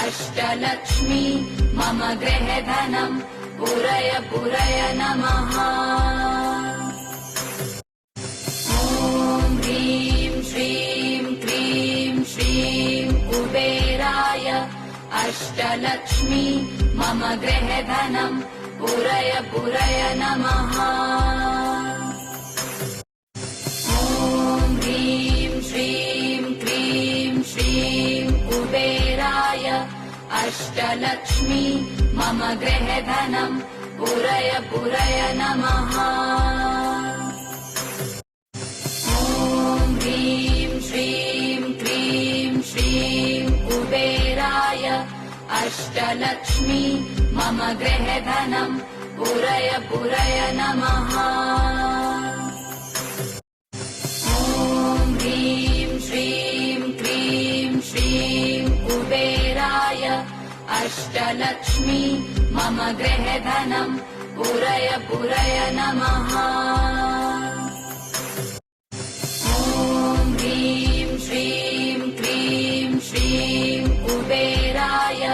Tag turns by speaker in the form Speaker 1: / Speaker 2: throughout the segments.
Speaker 1: अष्टलक्ष्मी मम गृहे धनम् पुरय पुरय नमः। ॐ ह्रीं श्रीं क्रीं श्रीं कुबेराय अष्टलक्ष्मी मम गृहे धनम् पुरय पुरय नमः। ॐ ह्रीं श्रीं क्रीं श्रीं कुबेराय अष्टलक्ष्मी मम गृहे धनम् पुरय पुरय नमः। ॐ ह्रीं श्रीं क्रीं श्रीं कुबेराय अष्टलक्ष्मी मम गृहे धनम् पुरय पुरय नमः। ॐ ह्रीं श्रीं क्रीं श्रीं कुबेराय अष्टलक्ष्मी मम गृहे धनम् पुरय पुरय नमः। ॐ ह्रीं श्रीं क्रीं श्रीं कुबेराय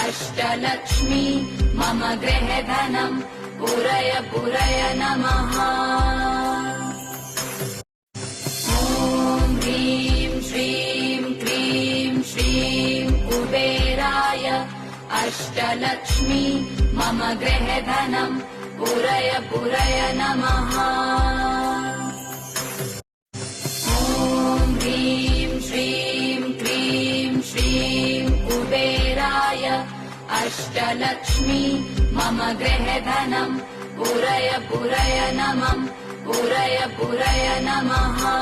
Speaker 1: अष्टलक्ष्मी मम गृहे धनम् पुरय पुरय नमः। ॐ ह्रीं श्रीं क्रीं श्रीं कुबेराय अष्टलक्ष्मी मम गृहे धनम् पुरय पुरय नमः। ॐ ह्रीं श्रीं क्रीं श्रीं कुबेराय अष्टलक्ष्मी मम गृहे धनम् पुरय पुरय नमः पुरय पुरय नमः।